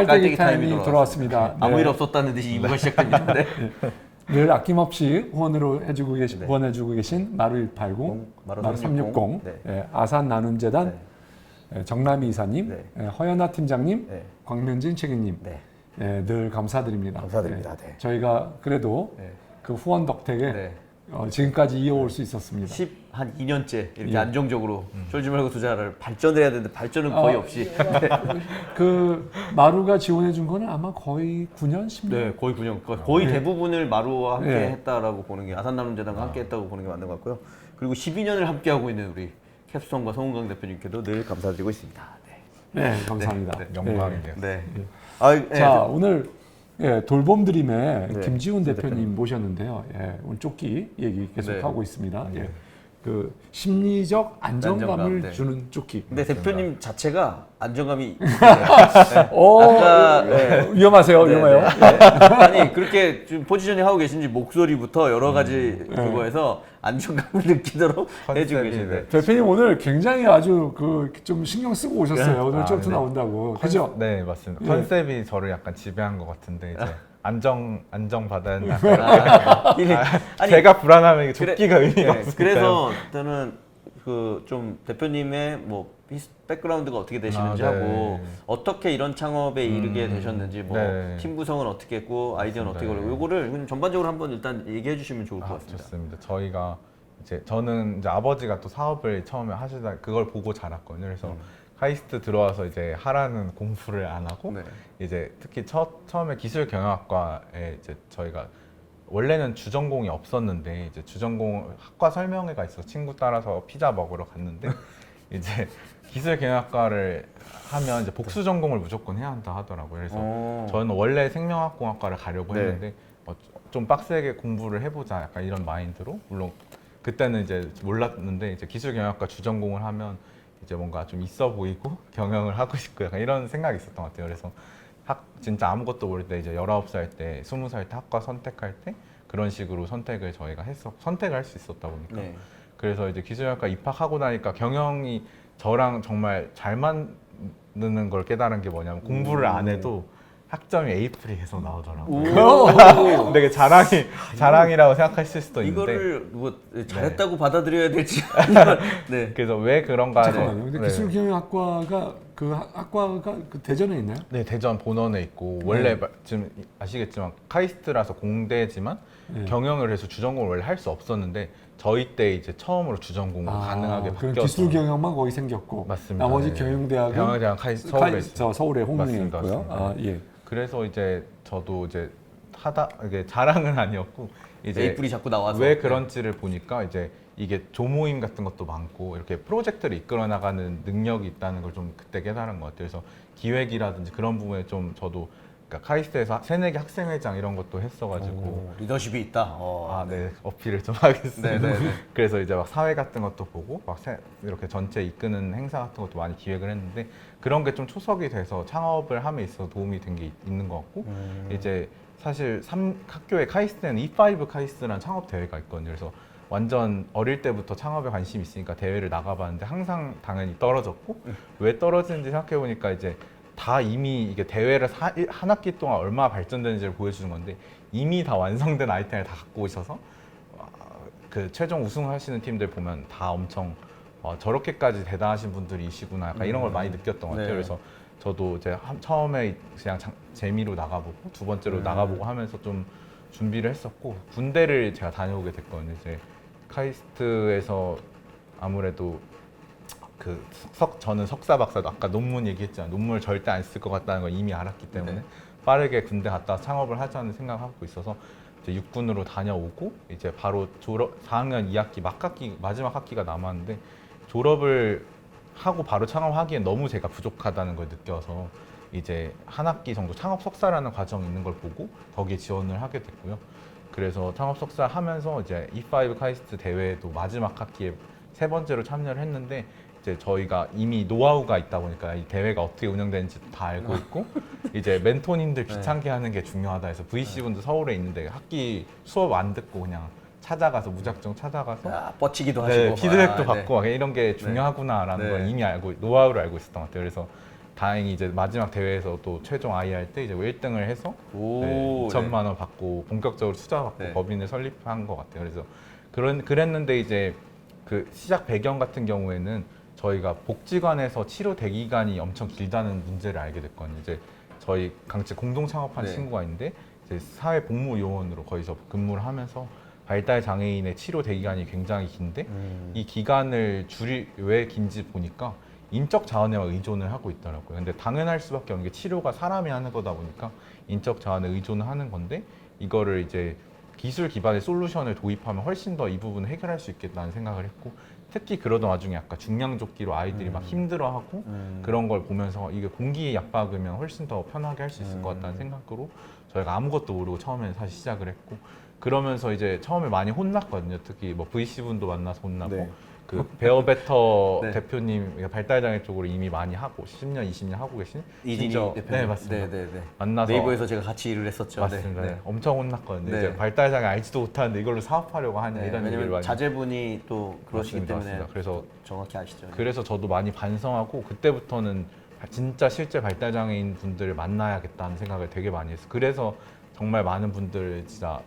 깔때기 타임이 돌아왔습니다. 아무 네. 일 없었다는 듯이 2부가 시작됩니다. 네. 늘 아낌없이 후원으로 후원해주고 계신 마루180, 마루360, 네. 아산 나눔재단 정남희 이사님, 네. 허연아 팀장님, 네. 광명진 책임님, 네. 늘 감사드립니다. 감사드립니다. 네. 저희가 그래도 네. 그 후원 덕택에 네. 지금까지 이어올 수 있었습니다. 한 2년째 이렇게 예. 안정적으로 쫄지 말고 투자를 발전을 해야 되는데 발전은 거의 없이 그 마루가 지원해 준 거는 아마 거의 9년, 10년. 네, 거의 9년. 거의 네. 대부분을 마루와 함께 네. 했다라고 보는 게 아산나눔재단과 함께 했다고 보는 게 맞는 것 같고요. 그리고 12년을 함께 하고 있는 우리 캡스톤과 송은강 대표님께도 늘 감사드리고 있습니다. 네, 감사합니다. 네, 영광이네요. 네. 자, 오늘 돌봄 드림의 네, 김지훈 대표님 모셨는데요. 오늘 조끼 얘기 계속 네. 하고 있습니다. 그 심리적 안정감을 안정감, 네. 주는 조끼. 근데 대표님 자체가 안정감이 위험하세요, 네, 위험해요. 네. 아니 그렇게 좀 포지셔닝 하고 계신지 목소리부터 여러 가지 그거에서 안정감을 느끼도록 해주고 계신데 대표님 오늘 굉장히 아주 좀 신경 쓰고 오셨어요. 오늘 쫑트 네. 나온다고. 그죠? 네, 맞습니다. 예. 컨셉이 저를 약간 지배한 것 같은데 이제 안정 받아야 된다. 아니, 제가 불안하면 이게 조끼가 의미가 없으니까. 그래서 저는 그 좀 대표님의 뭐 백그라운드가 어떻게 되시는지 네. 하고 어떻게 이런 창업에 이르게 되셨는지 뭐 네. 팀 구성은 어떻게 했고 아이디어는 어떻게 맞습니다. 걸고 요거를 그냥 전반적으로 한번 일단 얘기해 주시면 좋을 것 같습니다. 좋습니다. 저희가 저는 이제 아버지가 또 사업을 처음에 하시다 그걸 보고 자랐거든요. 그래서 카이스트 들어와서 이제 하라는 공부를 안 하고 네. 이제 특히 처음에 기술 경영학과에 이제 저희가 원래는 주전공이 없었는데 이제 주전공 학과 설명회가 있어서 친구 따라서 피자 먹으러 갔는데 이제 기술 경영학과를 하면 이제 복수 전공을 무조건 해야 한다 하더라고요. 그래서 저는 원래 생명학공학과를 가려고 네. 했는데 좀 빡세게 공부를 해보자 약간 이런 마인드로 물론 그때는 이제 몰랐는데 이제 기술 경영학과 주전공을 하면 이제 뭔가 좀 있어 보이고 경영을 하고 싶고 약간 이런 생각이 있었던 것 같아요. 그래서 진짜 아무것도 모를 때 이제 19살 때 20살 때 학과 선택할 때 그런 식으로 선택을 저희가 선택을 할 수 있었다 보니까 네. 그래서 이제 기술학과 입학하고 나니까 경영이 저랑 정말 잘 맞는 걸 깨달은 게 뭐냐면 공부를 안 해도 학점이 A+이 계속 나오더라고요. 되게 자랑이라고 생각하실 수도 있는데 이거를 뭐 잘했다고 받아들여야 될지 아니면 네. 그래서 왜 그런가를 잠깐만요. 근데 기술경영학과가 그 학과가 그 대전에 있나요? 네, 대전 본원에 있고 원래 지금 아시겠지만 카이스트라서 공대지만 경영을 해서 주전공을 원래 할 수 없었는데 저희 때 이제 처음으로 주전공으로 가능하게 그럼 바뀌었어요. 기술경영만 거기 생겼고 맞습니다. 나머지 네. 경영대학은 경영대학 서울에 있어요. 서울에 홍릉에 맞습니다, 있고요. 맞습니다. 그래서 이제 저도 이제 이게 자랑은 아니었고 이제 A+이 자꾸 나와서 왜 그런지를 보니까 이제 이게 조모임 같은 것도 많고 이렇게 프로젝트를 이끌어 나가는 능력이 있다는 걸 좀 그때 깨달은 것 같아요. 그래서 기획이라든지 그런 부분에 좀 저도 그러니까 카이스트에서 새내기 학생회장 이런 것도 했어가지고 리더십이 있다. 네 어필을 좀 하겠습니다. 네, 네, 네. 그래서 이제 막 사회 같은 것도 보고 막 이렇게 전체 이끄는 행사 같은 것도 많이 기획을 했는데 그런 게 좀 초석이 돼서 창업을 함에 있어서 도움이 된 게 있는 것 같고 이제 사실 학교에 카이스트에는 E5 카이스트라는 창업 대회가 있거든요. 그래서 완전 어릴 때부터 창업에 관심이 있으니까 대회를 나가봤는데 항상 당연히 떨어졌고 왜 떨어지는지 생각해 보니까 이제 다 이미 이게 대회를 한 학기 동안 얼마나 발전되는지를 보여주는 건데 이미 다 완성된 아이템을 다 갖고 오셔서 그 최종 우승하시는 팀들 보면 다 엄청 저렇게까지 대단하신 분들이시구나 약간 이런 걸 많이 느꼈던 것 같아요. 네. 그래서 저도 이제 처음에 그냥 재미로 나가보고 두 번째로 나가보고 하면서 좀 준비를 했었고 군대를 제가 다녀오게 됐거든요. 이제 카이스트에서 아무래도 저는 석사 박사도 아까 논문 얘기했잖아요. 논문을 절대 안 쓸 것 같다는 걸 이미 알았기 때문에 빠르게 군대 갔다 창업을 하자는 생각을 하고 있어서 이제 육군으로 다녀오고 이제 바로 4학년 2학기 마지막 학기가 남았는데 졸업을 하고 바로 창업하기엔 너무 제가 부족하다는 걸 느껴서 이제 한 학기 정도 창업 석사라는 과정이 있는 걸 보고 거기에 지원을 하게 됐고요. 그래서 창업 석사 하면서 이제 E5 카이스트 대회도 마지막 학기에 3번째로 참여를 했는데 이제 저희가 이미 노하우가 있다 보니까 이 대회가 어떻게 운영되는지 다 알고 있고 이제 멘토님들 귀찮게 하는 게 중요하다 해서 VC분도 서울에 있는데 학기 수업 안 듣고 그냥 찾아가서 무작정 찾아가서 뻗치기도 하시고 피드백도 받고 막 이런 게 중요하구나라는 걸 이미 알고 노하우를 알고 있었던 것 같아요. 그래서 다행히 이제 마지막 대회에서 또 최종 아이 할 때 이제 1등을 해서 오, 네, 2천만 원 받고 본격적으로 투자받고 네. 법인을 설립한 것 같아요. 그래서 그랬는데 이제 그 시작 배경 같은 경우에는 저희가 복지관에서 치료 대기 기간이 엄청 길다는 문제를 알게 됐거든요. 이제 저희 강제 공동 창업한 네. 친구가 있는데 이제 사회복무요원으로 거기서 근무를 하면서 발달 장애인의 치료 대기 기간이 굉장히 긴데 이 기간을 왜 긴지 보니까 인적 자원에만 의존을 하고 있더라고요. 근데 당연할 수밖에 없는 게 치료가 사람이 하는 거다 보니까 인적 자원에 의존을 하는 건데 이거를 이제 기술 기반의 솔루션을 도입하면 훨씬 더 이 부분을 해결할 수 있겠다는 생각을 했고 특히 그러던 와중에 아까 중량조끼로 아이들이 막 힘들어하고 그런 걸 보면서 이게 공기에 약박으면 훨씬 더 편하게 할 수 있을 것 같다는 생각으로 저희가 아무것도 모르고 처음에 사실 시작을 했고 그러면서 이제 처음에 많이 혼났거든요. 특히 뭐 VC 분도 만나서 혼나고 네. 그 베어베터 네. 대표님 발달장애 쪽으로 이미 많이 하고 10년, 20년 하고 계신 이진희 진짜- 대표님. 네 맞습니다. 네. 만나서 네이버에서 제가 같이 일을 했었죠. 맞습니다. 네. 엄청 혼났거든요. 네. 이제 발달장애 알지도 못하는데 이걸로 사업하려고 하냐 네. 이런 얘기를 왜냐면 많이 자제분이 또 그러시기 맞습니다, 때문에 맞습니다. 그래서 정확히 아시죠. 그래서 저도 많이 반성하고 그때부터는 진짜 실제 발달장애인 분들을 만나야겠다는 생각을 되게 많이 했어요. 그래서 정말 많은 분들 진짜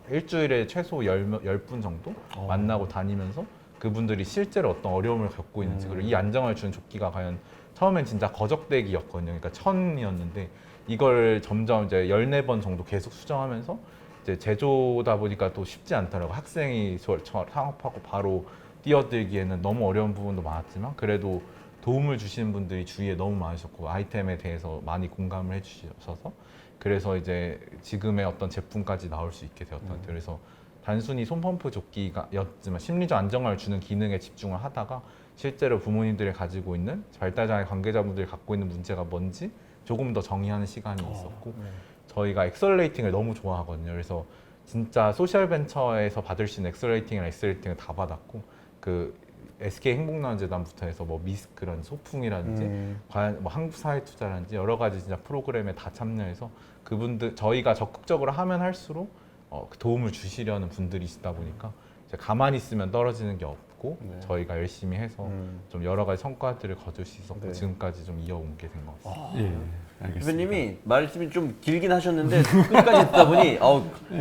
일주일에 최소 10분 정도 만나고 다니면서 그분들이 실제로 어떤 어려움을 겪고 있는지 그리고 이 안정을 주는 조끼가 과연 처음엔 진짜 거적대기였거든요. 그러니까 1000이었는데 이걸 점점 이제 14번 정도 계속 수정하면서 이제 제조다 보니까 또 쉽지 않더라고요. 학생이 창업하고 바로 뛰어들기에는 너무 어려운 부분도 많았지만 그래도 도움을 주시는 분들이 주위에 너무 많으셨고 아이템에 대해서 많이 공감을 해주셔서 그래서 이제 지금의 어떤 제품까지 나올 수 있게 되었던 것 같아요. 그래서 단순히 손펌프 조끼였지만 심리적 안정감을 주는 기능에 집중을 하다가 실제로 부모님들이 가지고 있는 발달장애 관계자분들이 갖고 있는 문제가 뭔지 조금 더 정의하는 시간이 있었고 저희가 엑셀레이팅을 너무 좋아하거든요. 그래서 진짜 소셜벤처에서 받을 수 있는 엑셀레이팅이랑 엑셀레이팅을 다 받았고 그 SK 행복나눔재단부터 해서 뭐 미스크라든지 소풍이라든지 과연 뭐 한국사회투자라든지 여러 가지 진짜 프로그램에 다 참여해서 그분들 저희가 적극적으로 하면 할수록 그 도움을 주시려는 분들이시다 보니까 이제 가만히 있으면 떨어지는 게 없고 네. 저희가 열심히 해서 좀 여러 가지 성과들을 거둘 수 있었고 네. 지금까지 좀 이어온 게 된 것 같습니다. 예, 알겠습니다. 대표님이 말씀이 좀 길긴 하셨는데 끝까지 듣다 보니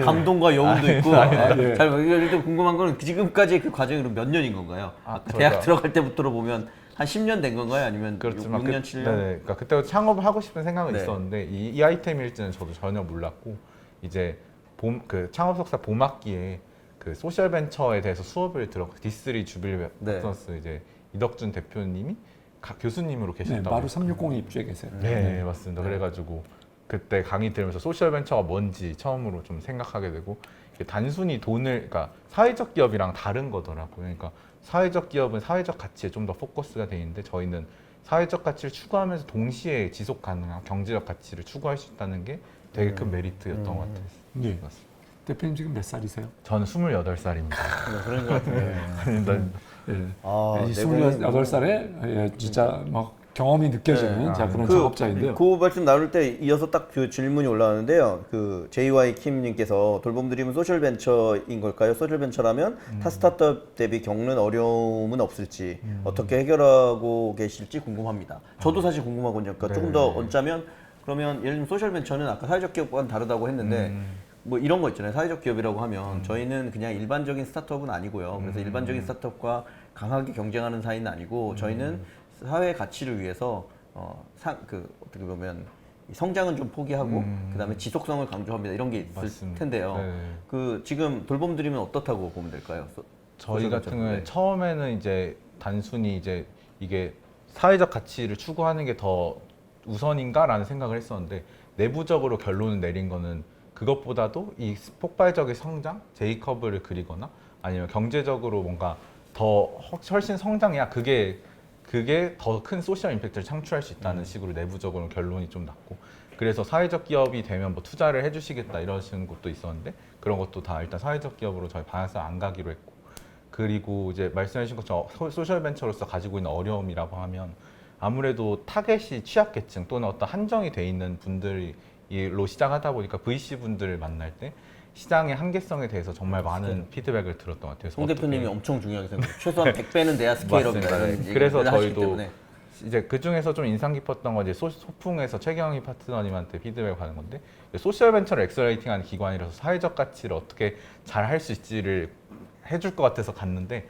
감동과 여운도 있고 네. 잘 일단 궁금한 거는 지금까지 그 과정이 몇 년인 건가요? 아까 대학 저희가- 들어갈 때부터로 보면 한 10년 된 건가요? 아니면 그렇지만 6년, 7년? 네네. 그러니까 그때 창업을 하고 싶은 생각은 네. 있었는데 이 아이템일지는 저도 전혀 몰랐고 이제 그 창업 석사 봄학기에 그 소셜 벤처에 대해서 수업을 들었고 D3 주빌 네. 박사스 이제 이덕준 대표님이 교수님으로 네, 계셨다고. 마루 360에 입주해 계세요. 네, 맞습니다. 그래가지고 그때 강의 들으면서 소셜 벤처가 뭔지 처음으로 좀 생각하게 되고 이게 단순히 돈을 그러니까 사회적 기업이랑 다른 거더라고요. 그러니까 사회적 기업은 사회적 가치에 좀 더 포커스가 돼 있는데 저희는 사회적 가치를 추구하면서 동시에 지속 가능한 경제적 가치를 추구할 수 있다는 게 되게 큰 메리트였던 것 같아요. 네. 대표님 지금 몇 살이세요? 저는 28살입니다. 그런 것 같은데. 아닙니다. 예. 아, 이 네 분이 28살에 예, 진짜 막 경험이 느껴지는 네. 자, 그런 작업자인데요. 그 말씀 나눌 때 이어서 딱 그 질문이 올라왔는데요. 그 JY 킴님께서 돌봄드림은 소셜벤처인 걸까요? 소셜벤처라면 타 스타트업 대비 겪는 어려움은 없을지 어떻게 해결하고 계실지 궁금합니다. 저도 사실 궁금하거든요. 그러니까 조금 더 얹자면 그러면 예를 들면 소셜벤처는 아까 사회적 기업과는 다르다고 했는데 뭐 이런 거 있잖아요. 사회적 기업이라고 하면 저희는 그냥 일반적인 스타트업은 아니고요. 그래서 일반적인 스타트업과 강하게 경쟁하는 사이는 아니고 저희는 사회 가치를 위해서 어떻게 보면 성장은 좀 포기하고 그다음에 지속성을 강조합니다. 이런 게 있을 맞습니다. 텐데요. 네. 그 지금 돌봄드림은 어떻다고 보면 될까요? 저희 같은 경우에 네. 처음에는 이제 단순히 이제 이게 사회적 가치를 추구하는 게 더 우선인가라는 생각을 했었는데 내부적으로 결론을 내린 거는 그것보다도 이 폭발적인 성장, J커브를 그리거나 아니면 경제적으로 뭔가 더 훨씬 성장해야 그게 더 큰 소셜 임팩트를 창출할 수 있다는 식으로 내부적으로 결론이 좀 났고 그래서 사회적 기업이 되면 뭐 투자를 해주시겠다 이러시는 곳도 있었는데 그런 것도 다 일단 사회적 기업으로 저희 방향성 안 가기로 했고 그리고 이제 말씀해주신 것처럼 소셜벤처로서 가지고 있는 어려움이라고 하면 아무래도 타겟이 취약계층 또는 어떤 한정이 돼 있는 분들로 시작하다 보니까 VC 분들을 만날 때 시장의 한계성에 대해서 정말 많은 피드백을 들었던 것 같아요. 송 대표님이 엄청 중요하게 생각해요. 최소한 100배는 돼야 스케일업이다. 맞습니다. 네. 그래서 저희도 이제 그 중에서 좀 인상 깊었던 건 이제 소풍에서 최경희 파트너님한테 피드백을 받는 건데 소셜 벤처를 엑셀레이팅하는 기관이라서 사회적 가치를 어떻게 잘 할 수 있지를 해줄 것 같아서 갔는데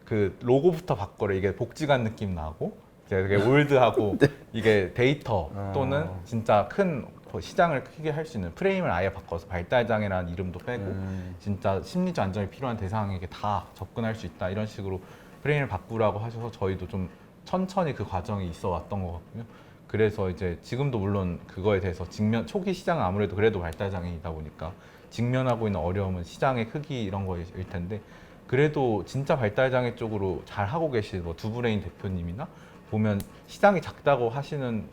그 로고부터 바꿔래. 이게 복지관 느낌 나고 되게 올드하고 이게 데이터 또는 진짜 큰 시장을 크게 할 수 있는 프레임을 아예 바꿔서 발달장애라는 이름도 빼고 진짜 심리적 안정이 필요한 대상에게 다 접근할 수 있다 이런 식으로 프레임을 바꾸라고 하셔서 저희도 좀 천천히 그 과정이 있어 왔던 것 같고요. 그래서 이제 지금도 물론 그거에 대해서 초기 시장은 아무래도 그래도 발달장애이다 보니까 직면하고 있는 어려움은 시장의 크기 이런 거일 텐데 그래도 진짜 발달장애 쪽으로 잘 하고 계신 뭐 두브레인 대표님이나 보면 시장이 작다고 하시는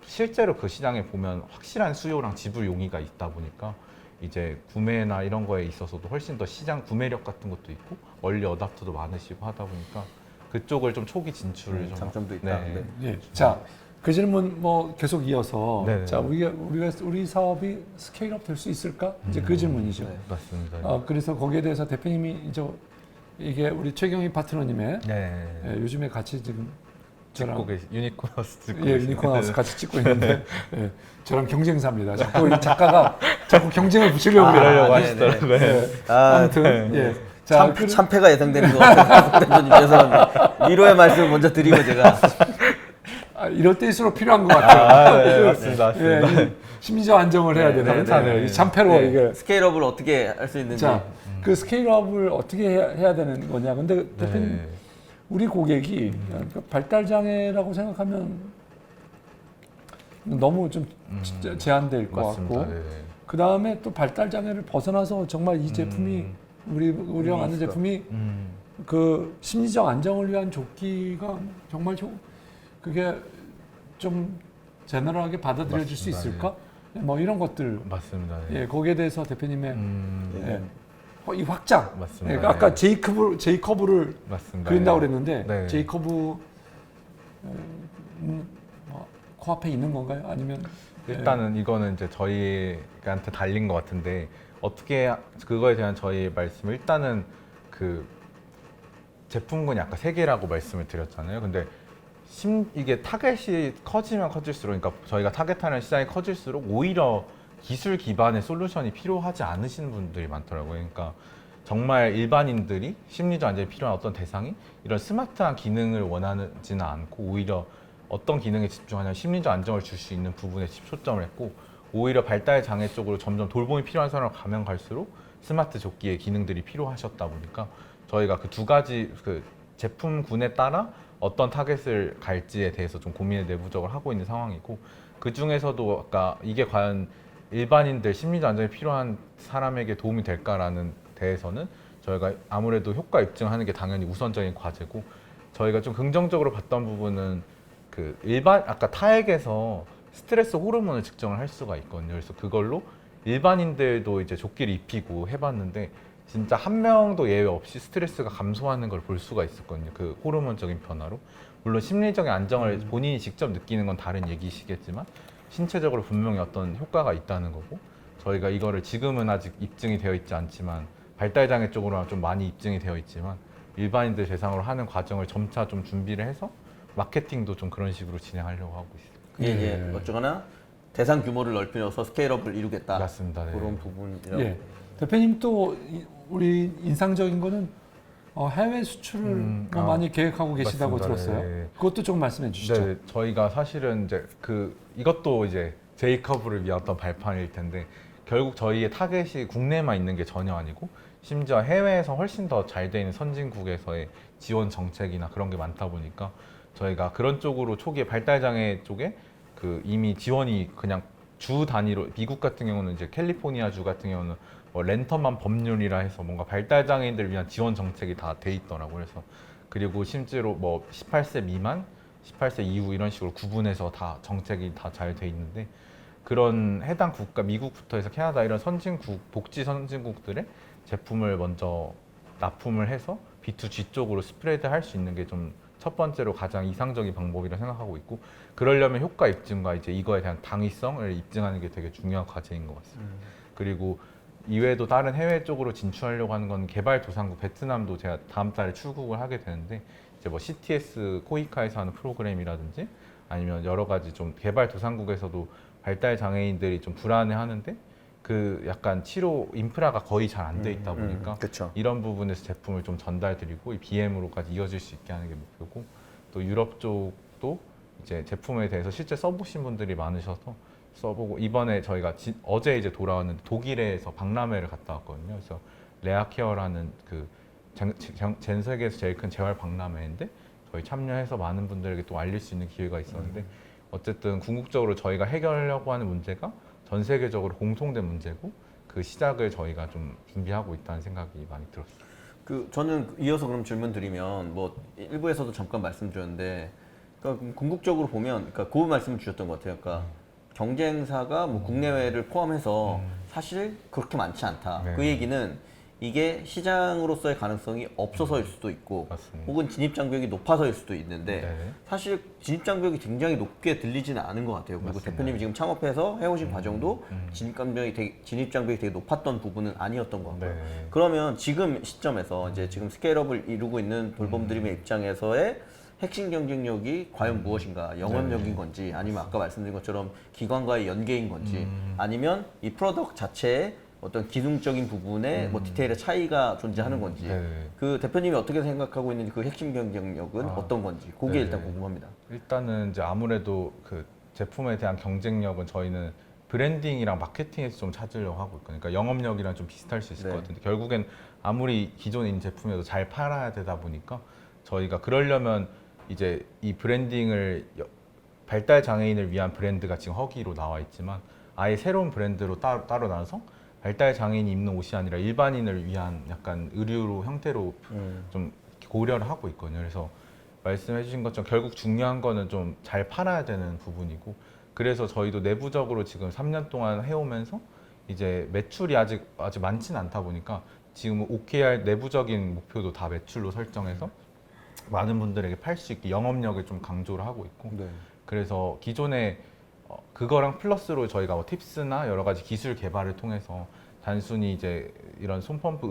실제로 그 시장에 보면 확실한 수요랑 지불 용의가 있다 보니까 이제 구매나 이런 거에 있어서도 훨씬 더 시장 구매력 같은 것도 있고 얼리 어답터도 많으시고 하다 보니까 그쪽을 좀 초기 진출을 좀 장점도 있다. 네. 네. 예. 자, 그 질문 뭐 계속 이어서 네네. 자 우리 사업이 스케일업 될 수 있을까? 이제 그 질문이죠. 네. 맞습니다. 그래서 거기에 대해서 대표님이 이제 이게 우리 최경희 파트너님의 네. 예, 요즘에 같이 지금 찍고 계시 유니코너스 찍고 예, 계시는데. 유니콘하우스 같이 찍고 있는데 예, 저랑 경쟁사입니다. 자꾸 이 작가가 자꾸 경쟁을 붙이려고 그래요. 그러려고 네네. 하시더라고요. 예. 아, 아무튼 예. 자, 참패가 예상되는 것 같아요. 대표님 죄송합니다. 위로의 말씀을 먼저 드리고 제가 이럴 때일수록 필요한 것 같아요. 네, 맞습니다. 맞습니다. 이 심리적 안정을 해야 되는 네. 이 참패로 네, 이게 스케일업을 어떻게 할 수 있는지. 자, 그 스케일업을 어떻게 해야 되는 거냐. 근데 대표님 네. 우리 고객이 그 발달 장애라고 생각하면 너무 좀 제한될 것 맞습니다. 같고 네. 그 다음에 또 발달 장애를 벗어나서 정말 이 제품이 우리랑 아는 있어. 제품이 그 심리적 안정을 위한 조끼가 정말 그게 좀 제너럴하게 받아들여질 수 맞습니다. 있을까? 뭐 이런 것들 맞습니다. 네. 예, 거기에 대해서 대표님의 네. 이 확장 맞습니다. 예, 아까 네. 제이커브를 맞습니다. 그린다고 네. 그랬는데 네. 제이커브 코앞에 있는 건가요? 아니면 일단은 이거는 이제 저희한테 달린 것 같은데 어떻게 그거에 대한 저희 말씀 일단은 그 제품군이 아까 세 개라고 말씀을 드렸잖아요. 근데 이게 타겟이 커지면 커질수록 그러니까 저희가 타겟하는 시장이 커질수록 오히려 기술 기반의 솔루션이 필요하지 않으신 분들이 많더라고요. 그러니까 정말 일반인들이 심리적 안정이 필요한 어떤 대상이 이런 스마트한 기능을 원하지는 않고 오히려 어떤 기능에 집중하냐면 심리적 안정을 줄 수 있는 부분에 초점을 했고 오히려 발달 장애 쪽으로 점점 돌봄이 필요한 사람을 가면 갈수록 스마트 조끼의 기능들이 필요하셨다 보니까 저희가 그 두 가지 그 제품군에 따라 어떤 타겟을 갈지에 대해서 좀 고민을 내부적으로 하고 있는 상황이고 그 중에서도 아까 이게 과연 일반인들 심리적 안정이 필요한 사람에게 도움이 될까라는 데에서는 저희가 아무래도 효과 입증하는 게 당연히 우선적인 과제고 저희가 좀 긍정적으로 봤던 부분은 그 아까 타액에서 스트레스 호르몬을 측정을 할 수가 있거든요. 그래서 그걸로 일반인들도 이제 조끼를 입히고 해봤는데 진짜 한 명도 예외 없이 스트레스가 감소하는 걸 볼 수가 있었거든요. 그 호르몬적인 변화로. 물론 심리적인 안정을 본인이 직접 느끼는 건 다른 얘기시겠지만 신체적으로 분명히 어떤 효과가 있다는 거고 저희가 이거를 지금은 아직 입증이 되어 있지 않지만 발달장애 쪽으로는 좀 많이 입증이 되어 있지만 일반인들 대상으로 하는 과정을 점차 좀 준비를 해서 마케팅도 좀 그런 식으로 진행하려고 하고 있습니다. 그게 이제 어쩌거나 대상 규모를 넓혀서 스케일업을 이루겠다. 맞습니다. 네. 그런 부분이라고. 예. 대표님 또 우리 인상적인 거는 해외 수출을 많이 계획하고 계시다고 맞습니다. 들었어요. 네. 그것도 좀 말씀해 주시죠. 네, 저희가 사실은 이제 이것도 이제 제이커브를 위한 어떤 발판일 텐데 결국 저희의 타겟이 국내만 있는 게 전혀 아니고 심지어 해외에서 훨씬 더 잘 돼 있는 선진국에서의 지원 정책이나 그런 게 많다 보니까 저희가 그런 쪽으로 초기에 발달장애 쪽에 그 이미 지원이 그냥 주 단위로 미국 같은 경우는 이제 캘리포니아 주 같은 경우는 뭐 랜턴만 법률이라 해서 뭔가 발달장애인들을 위한 지원 정책이 다 돼 있더라고요. 그래서 그리고 심지어 뭐 18세 미만, 18세 이후 이런 식으로 구분해서 다 정책이 다 잘 돼 있는데 그런 해당 국가 미국부터 해서 캐나다 이런 선진국 복지 선진국들의 제품을 먼저 납품을 해서 B2G 쪽으로 스프레드 할 수 있는 게 좀 첫 번째로 가장 이상적인 방법이라 생각하고 있고 그러려면 효과 입증과 이제 이거에 대한 당위성을 입증하는 게 되게 중요한 과제인 것 같습니다. 그리고 이외에도 다른 해외 쪽으로 진출하려고 하는 건 개발도상국 베트남도 제가 다음 달에 출국을 하게 되는데 이제 뭐 CTS 코이카에서 하는 프로그램이라든지 아니면 여러 가지 좀 개발도상국에서도 발달 장애인들이 좀 불안해하는데 그 약간 치료 인프라가 거의 잘 안 돼 있다 보니까 그쵸. 이런 부분에서 제품을 좀 전달드리고 이 BM으로까지 이어질 수 있게 하는 게 목표고 또 유럽 쪽도 이제 제품에 대해서 실제 써보신 분들이 많으셔서 써보고 이번에 저희가 어제 이제 돌아왔는데 독일에서 박람회를 갔다 왔거든요. 그래서 레아케어라는 그 전 세계에서 제일 큰 재활 박람회인데 저희 참여해서 많은 분들에게 또 알릴 수 있는 기회가 있었는데 어쨌든 궁극적으로 저희가 해결하려고 하는 문제가 전 세계적으로 공통된 문제고 그 시작을 저희가 좀 준비하고 있다는 생각이 많이 들었어요. 그 저는 이어서 그럼 질문 드리면 뭐 일부에서도 잠깐 말씀드렸는데 그러니까 궁극적으로 보면 그러니까 그 말씀을 주셨던 것 같아요. 그러니까 경쟁사가 뭐 국내외를 포함해서 사실 그렇게 많지 않다. 네. 그 얘기는 이게 시장으로서의 가능성이 없어서일 수도 있고 맞습니다. 혹은 진입 장벽이 높아서일 수도 있는데 네. 사실 진입 장벽이 굉장히 높게 들리지는 않은 것 같아요. 그리고 맞습니다. 대표님이 지금 창업해서 해오신 과정도 진입 장벽이 되게 높았던 부분은 아니었던 것 같고요. 네. 그러면 지금 시점에서 이제 지금 스케일업을 이루고 있는 돌봄드림의 입장에서의 핵심 경쟁력이 과연 무엇인가? 영업력인 건지 아니면 아까 말씀드린 것처럼 기관과의 연계인 건지 아니면 이 프로덕트 자체의 어떤 기능적인 부분에 뭐 디테일의 차이가 존재하는 건지 네. 그 대표님이 어떻게 생각하고 있는지 그 핵심 경쟁력은 어떤 건지 그게 네. 일단 궁금합니다. 일단은 이제 아무래도 그 제품에 대한 경쟁력은 저희는 브랜딩이랑 마케팅에서 좀 찾으려고 하고 있거든요. 그러니까 영업력이랑 좀 비슷할 수 있을 네. 것 같은데 결국엔 아무리 기존에 있는 제품이라도 잘 팔아야 되다 보니까 저희가 그러려면 이제 이 브랜딩을 발달 장애인을 위한 브랜드가 지금 허기로 나와 있지만 아예 새로운 브랜드로 따로 나눠서 발달 장애인이 입는 옷이 아니라 일반인을 위한 약간 의류 형태로 좀 고려를 하고 있거든요. 그래서 말씀해 주신 것처럼 결국 중요한 거는 좀 잘 팔아야 되는 부분이고 그래서 저희도 내부적으로 지금 3년 동안 해오면서 이제 매출이 아직 많지는 않다 보니까 지금 OKR 내부적인 목표도 다 매출로 설정해서 많은 분들에게 팔 수 있게 영업력을 좀 강조를 하고 있고 그래서 기존에 그거랑 플러스로 저희가 뭐 팁스나 여러 가지 기술 개발을 통해서 단순히 이제 이런 손펌프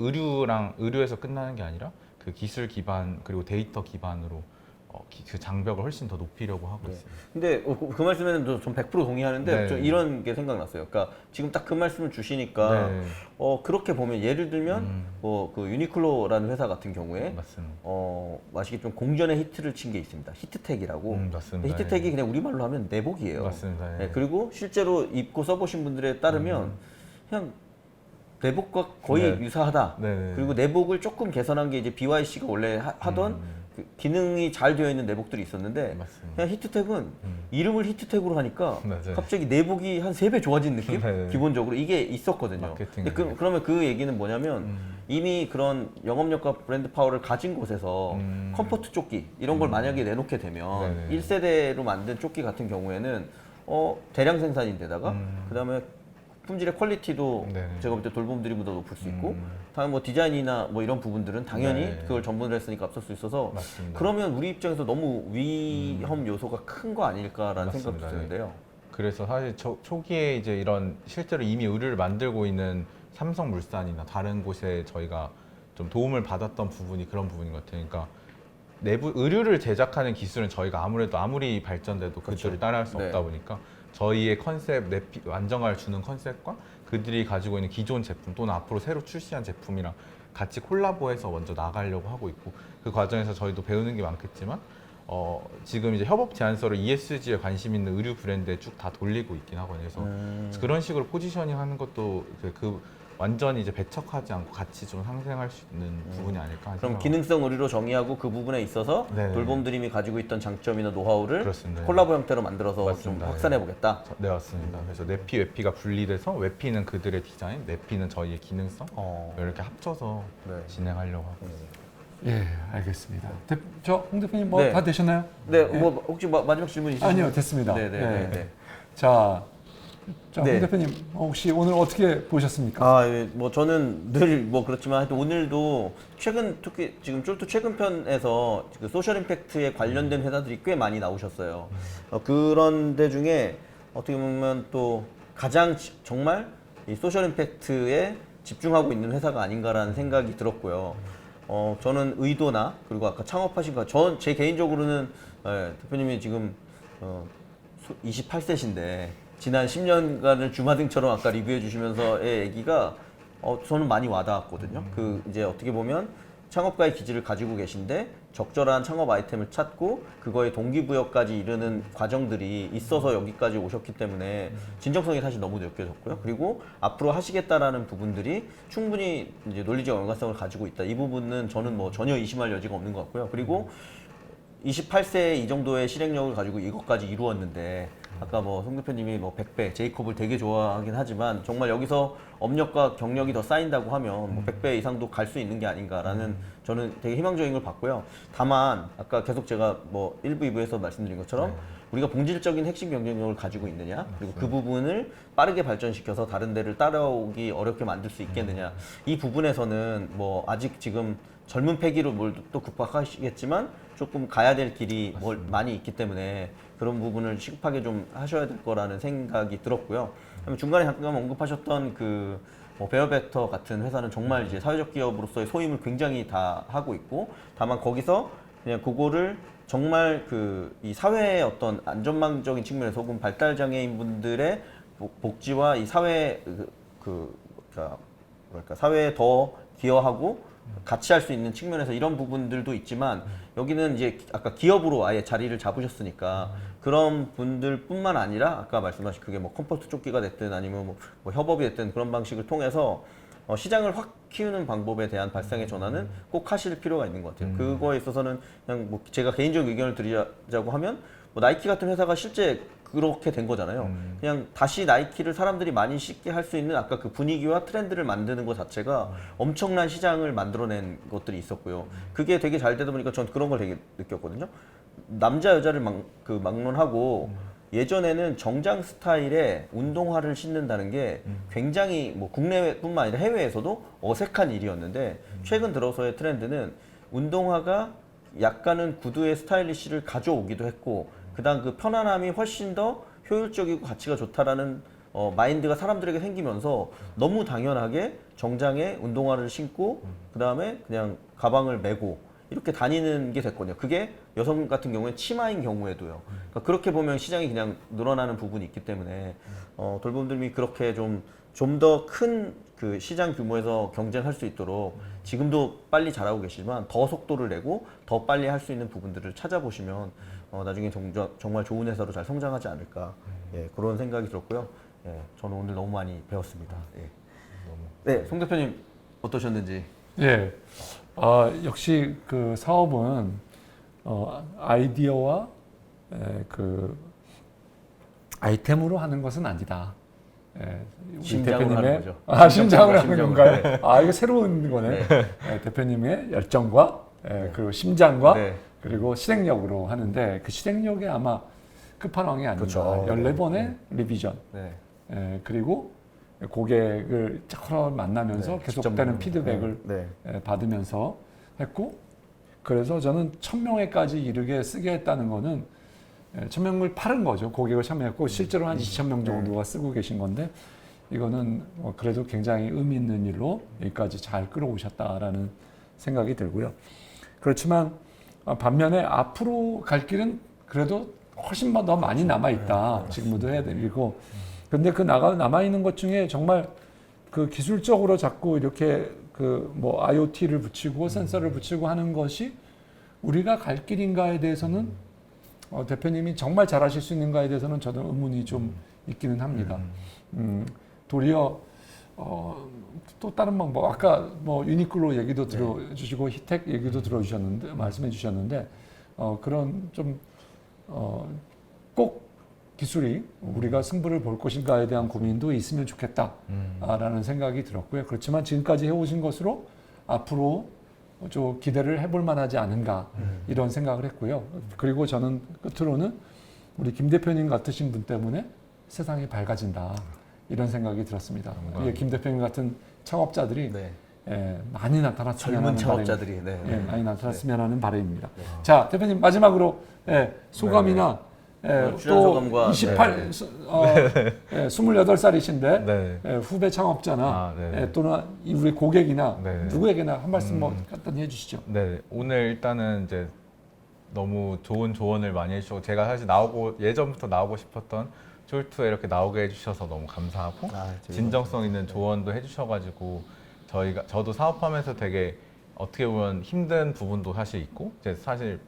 의류에서 끝나는 게 아니라 그 기술 기반 그리고 데이터 기반으로 그 장벽을 훨씬 더 높이려고 하고 있습니다. 근데 그 말씀에는 전 100% 동의하는데 네. 좀 이런 게 생각났어요. 그러니까 지금 딱 그 말씀을 주시니까 네. 그렇게 보면 예를 들면 뭐 그 유니클로라는 회사 같은 경우에 맞습니다. 아시게 좀 공전의 히트를 친 게 있습니다. 히트텍이라고. 맞습니다. 히트텍이 그냥 우리말로 하면 내복이에요. 맞습니다. 네, 그리고 실제로 입고 써보신 분들에 따르면 그냥 내복과 거의 네. 유사하다. 네. 그리고 내복을 조금 개선한 게 이제 BYC가 원래 하던 그 기능이 잘 되어 있는 내복들이 있었는데 맞습니다. 그냥 히트텍은 이름을 히트텍으로 하니까 맞아요. 갑자기 내복이 한 3배 좋아진 느낌? 네. 기본적으로 이게 있었거든요. 마케팅. 근데 그러면 그 얘기는 뭐냐면 이미 그런 영업력과 브랜드 파워를 가진 곳에서 컴포트 조끼 이런 걸 만약에 내놓게 되면 네네. 1세대로 만든 조끼 같은 경우에는 대량 생산인데다가 그다음에 품질의 퀄리티도 네네. 제가 볼 때 돌봄드림보다 높을 수 있고 다음 뭐 디자인이나 뭐 이런 부분들은 당연히 네. 그걸 전문을 했으니까 앞설 수 있어서 맞습니다. 그러면 우리 입장에서 너무 위험 요소가 큰 거 아닐까라는 맞습니다. 생각도 드는데요. 그래서 사실 초기에 이제 이런 실제로 이미 의류를 만들고 있는 삼성물산이나 다른 곳에 저희가 좀 도움을 받았던 부분이 그런 부분인 것 같아요. 그러니까 내부 의류를 제작하는 기술은 저희가 아무리 발전돼도 그들을 따라할 수 네. 없다 보니까 저희의 컨셉, 안정감을 주는 컨셉과 그들이 가지고 있는 기존 제품 또는 앞으로 새로 출시한 제품이랑 같이 콜라보해서 먼저 나가려고 하고 있고 그 과정에서 저희도 배우는 게 많겠지만 지금 이제 협업 제안서를 ESG에 관심 있는 의류 브랜드에 쭉 다 돌리고 있긴 하거든요. 그래서 그런 식으로 포지셔닝 하는 것도 완전히 이제 배척하지 않고 같이 좀 상생할 수 있는 부분이 아닐까 하는 그럼 생각을 기능성 의류로 정의하고 그 부분에 있어서 네네. 돌봄드림이 가지고 있던 장점이나 노하우를 그렇습니다. 콜라보 형태로 만들어서 맞습니다. 좀 확산해 보겠다. 네 맞습니다. 그래서 내피 외피가 분리돼서 외피는 그들의 디자인, 내피는 저희의 기능성 이렇게 합쳐서 네. 진행하려고 하고 예, 알겠습니다. 홍 대표님 뭐 네. 다 되셨나요? 네, 뭐 혹시 마지막 질문 있으신가요? 아니요, 됐습니다. 네, 네, 예. 네, 네. 자, 홍 네. 대표님 혹시 오늘 어떻게 보셨습니까? 아, 예, 뭐 저는 늘 뭐 그렇지만 하여튼 오늘도 특히 지금 쫄또 최근 편에서 그 소셜 임팩트에 관련된 회사들이 꽤 많이 나오셨어요. 그런 데 중에 어떻게 보면 또 가장 정말 이 소셜 임팩트에 집중하고 있는 회사가 아닌가라는 생각이 들었고요. 저는 의도나 그리고 아까 창업하신 거, 제 개인적으로는 대표님이 지금 28세신데 지난 10년간을 주마등처럼 아까 리뷰해 주시면서의 얘기가 저는 많이 와닿았거든요. 그 이제 어떻게 보면 창업가의 기질을 가지고 계신데 적절한 창업 아이템을 찾고 그거에 동기부여까지 이르는 과정들이 있어서 여기까지 오셨기 때문에 진정성이 사실 너무 느껴졌고요. 그리고 앞으로 하시겠다라는 부분들이 충분히 이제 논리적 연관성을 가지고 있다. 이 부분은 저는 뭐 전혀 의심할 여지가 없는 것 같고요. 그리고 28세에 이 정도의 실행력을 가지고 이것까지 이루었는데 아까 뭐 송 대표님이 뭐 100배 제이콥을 되게 좋아하긴 하지만 정말 여기서 업력과 경력이 더 쌓인다고 하면 뭐 100배 이상도 갈 수 있는 게 아닌가라는 저는 되게 희망적인 걸 봤고요. 다만 아까 계속 제가 뭐 1부, 2부에서 말씀드린 것처럼 우리가 본질적인 핵심 경쟁력을 가지고 있느냐 그리고 그 부분을 빠르게 발전시켜서 다른 데를 따라오기 어렵게 만들 수 있겠느냐 이 부분에서는 뭐 아직 지금 젊은 패기로 뭘 또 극복하시겠지만 조금 가야 될 길이 많이 있기 때문에 그런 부분을 시급하게 좀 하셔야 될 거라는 생각이 들었고요. 중간에 잠깐 언급하셨던 뭐 베어베터 같은 회사는 정말 이제 사회적 기업으로서의 소임을 굉장히 다 하고 있고 다만 거기서 그냥 그거를 정말 이 사회의 어떤 안전망적인 측면에서 혹은 발달 장애인 분들의 복지와 이 사회 그러니까 사회에 더 기여하고 같이 할 수 있는 측면에서 이런 부분들도 있지만 여기는 이제 아까 기업으로 아예 자리를 잡으셨으니까 그런 분들뿐만 아니라 아까 말씀하신 그게 뭐 컴포트 조끼가 됐든 아니면 뭐 협업이 됐든 그런 방식을 통해서 시장을 확 키우는 방법에 대한 발상의 전환은 꼭 하실 필요가 있는 것 같아요. 그거에 있어서는 그냥 뭐 제가 개인적 의견을 드리자고 하면 뭐 나이키 같은 회사가 실제 그렇게 된 거잖아요. 그냥 다시 나이키를 사람들이 많이 쉽게 할 수 있는 아까 그 분위기와 트렌드를 만드는 것 자체가 엄청난 시장을 만들어낸 것들이 있었고요. 그게 되게 잘 되다 보니까 전 그런 걸 되게 느꼈거든요. 남자 여자를 막론하고 예전에는 정장 스타일의 운동화를 신는다는 게 굉장히 뭐 국내뿐만 아니라 해외에서도 어색한 일이었는데 최근 들어서의 트렌드는 운동화가 약간은 구두의 스타일리시를 가져오기도 했고 그다음 그 편안함이 훨씬 더 효율적이고 가치가 좋다라는 마인드가 사람들에게 생기면서 너무 당연하게 정장에 운동화를 신고 그다음에 그냥 가방을 메고 이렇게 다니는 게 됐거든요. 그게 여성 같은 경우에 치마인 경우에도요. 그러니까 그렇게 보면 시장이 그냥 늘어나는 부분이 있기 때문에 돌봄들이 그렇게 좀 더 큰 그 시장 규모에서 경쟁할 수 있도록 지금도 빨리 잘하고 계시지만 더 속도를 내고 더 빨리 할 수 있는 부분들을 찾아보시면 나중에 정말 좋은 회사로 잘 성장하지 않을까 그런 생각이 들었고요. 저는 오늘 너무 많이 배웠습니다. 네, 송 대표님 어떠셨는지? 예, 역시 그 사업은 아이디어와 그 아이템으로 하는 것은 아니다. 우리 심장으로 하는 거죠. 심장으로 하는 심장으로. 건가요? 네. 이거 새로운 거네. 대표님의 열정과 그리고 심장과 그리고 실행력으로 하는데 그 실행력이 아마 끝판왕이 아닌가. 그렇죠. 14번의 리비전. 그리고 고객을 서로 만나면서 계속되는 피드백을 받으면서 했고 그래서 저는 1000명에까지 이르게 쓰게 했다는 거는 1000명을 팔은 거죠. 고객을 참여했고 실제로 한 2000명 정도가 쓰고 계신 건데 이거는 그래도 굉장히 의미 있는 일로 여기까지 잘 끌어오셨다라는 생각이 들고요. 그렇지만 반면에 앞으로 갈 길은 그래도 훨씬 더 많이 남아있다. 지금부터 해야 되고 근데 그 남아있는 것 중에 정말 그 기술적으로 자꾸 이렇게 그 뭐 IoT를 붙이고 센서를 붙이고 하는 것이 우리가 갈 길인가에 대해서는 대표님이 정말 잘하실 수 있는가에 대해서는 저도 의문이 좀 있기는 합니다. 도리어 또 다른 방법 아까 뭐 유니클로 얘기도 들어주시고 히텍 얘기도 들어주셨는데 말씀해 주셨는데 그런 좀 꼭 기술이 우리가 승부를 볼 것인가에 대한 고민도 있으면 좋겠다라는 생각이 들었고요. 그렇지만 지금까지 해오신 것으로 앞으로 좀 기대를 해볼 만하지 않은가 이런 생각을 했고요. 그리고 저는 끝으로는 우리 김 대표님 같으신 분 때문에 세상이 밝아진다 이런 생각이 들었습니다. 김 대표님 같은 창업자들이 많이 나타났으면 젊은 하는 창업자들이 많이 나타났으면 하는 바람입니다. 자, 대표님 마지막으로 소감이나 출연 또 소감과 28, 28살이신데 네. 후배 창업자나 아, 네. 또는 우리 고객이나 네. 누구에게나 한 말씀 뭐 간단히 해주시죠. 네, 오늘 일단은 이제 너무 좋은 조언을 많이 해주시고 제가 사실 예전부터 나오고 싶었던 쫄투에 이렇게 나오게 해주셔서 너무 감사하고 진정성 있는 조언도 해주셔가지고 저도 사업하면서 되게 어떻게 보면 힘든 부분도 사실 있고 이제 사실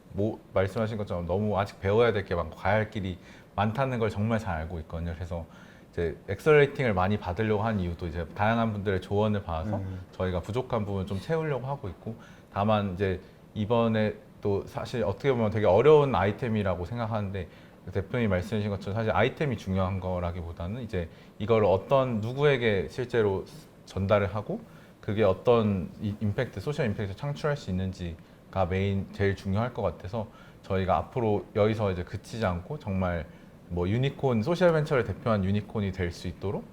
말씀하신 것처럼 너무 아직 배워야 될 게 많고 가야 할 길이 많다는 걸 정말 잘 알고 있거든요. 그래서 이제 엑셀레이팅을 많이 받으려고 한 이유도 이제 다양한 분들의 조언을 받아서 저희가 부족한 부분을 좀 채우려고 하고 있고 다만 이제 이번에 또 사실 어떻게 보면 되게 어려운 아이템이라고 생각하는데 대표님이 말씀해 주신 것처럼 사실 아이템이 중요한 거라기보다는 이제 이걸 어떤 누구에게 실제로 전달을 하고 그게 어떤 임팩트, 소셜 임팩트를 창출할 수 있는지가 제일 중요할 것 같아서 저희가 앞으로 여기서 이제 그치지 않고 정말 뭐 유니콘, 소셜 벤처를 대표한 유니콘이 될 수 있도록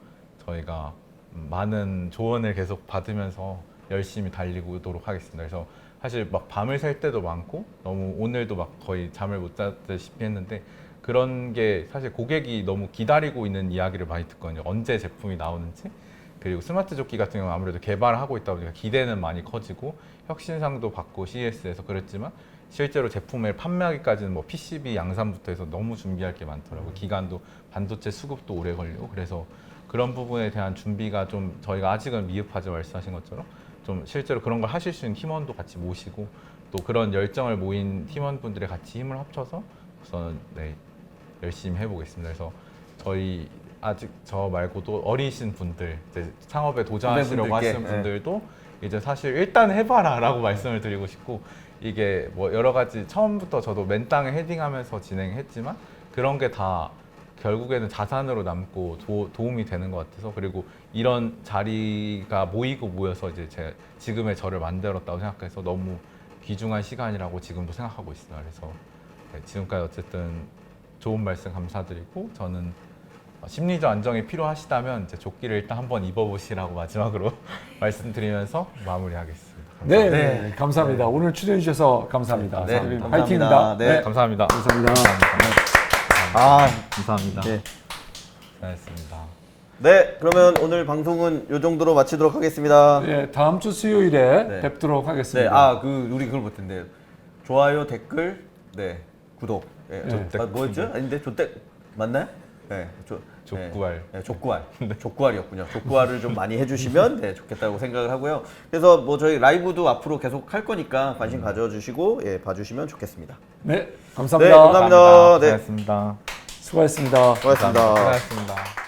저희가 많은 조언을 계속 받으면서 열심히 달리도록 하겠습니다. 그래서 사실 막 밤을 샐 때도 많고 너무 오늘도 막 거의 잠을 못 잤다시피 했는데 그런 게 사실 고객이 너무 기다리고 있는 이야기를 많이 듣거든요. 언제 제품이 나오는지. 그리고 스마트 조끼 같은 경우는 아무래도 개발을 하고 있다 보니까 기대는 많이 커지고 혁신상도 받고 CES에서 그랬지만 실제로 제품을 판매하기까지는 뭐 PCB 양산부터 해서 너무 준비할 게 많더라고요. 기간도 반도체 수급도 오래 걸리고 그래서 그런 부분에 대한 준비가 좀 저희가 아직은 미흡하죠. 말씀하신 것처럼 좀 실제로 그런 걸 하실 수 있는 팀원도 같이 모시고 또 그런 열정을 모인 팀원분들이 같이 힘을 합쳐서 우선 열심히 해보겠습니다. 그래서 저희 아직 저 말고도 어리신 분들 이제 창업에 도전하시려고 하시는 분들도 이제 사실 일단 해봐라라고 말씀을 드리고 싶고 이게 뭐 여러 가지 처음부터 저도 맨 땅에 헤딩하면서 진행했지만 그런 게 다 결국에는 자산으로 남고 도움이 되는 것 같아서 그리고 이런 자리가 모여서 이제 지금의 저를 만들었다고 생각해서 너무 귀중한 시간이라고 지금도 생각하고 있습니다. 그래서 지금까지 어쨌든 좋은 말씀 감사드리고 저는 심리적 안정이 필요하시다면 이제 조끼를 일단 한번 입어보시라고 마지막으로 말씀드리면서 마무리하겠습니다. 감사합니다. 네, 감사합니다. 오늘 출연해 주셔서 감사합니다. 네, 화이팅입니다. 감사합니다. 네. 감사합니다. 감사합니다. 감사합니다. 네. 고생하셨습니다. 네, 그러면 오늘 방송은 이 정도로 마치도록 하겠습니다. 네, 다음 주 수요일에 네. 뵙도록 네, 하겠습니다. 우리 그걸 못했는데 좋아요, 댓글, 구독. 네. 뭐였죠? 아닌데 조택 맞나요? 네, 족구알. 족구알. 족구알이었군요. 족구알을 좀 많이 해주시면 좋겠다고 생각을 하고요. 그래서 뭐 저희 라이브도 앞으로 계속 할 거니까 관심 가져주시고 봐주시면 좋겠습니다. 네, 감사합니다. 네, 감사합니다. 네. 고생하셨습니다. 수고하셨습니다. 고맙습니다. 고생하셨습니다.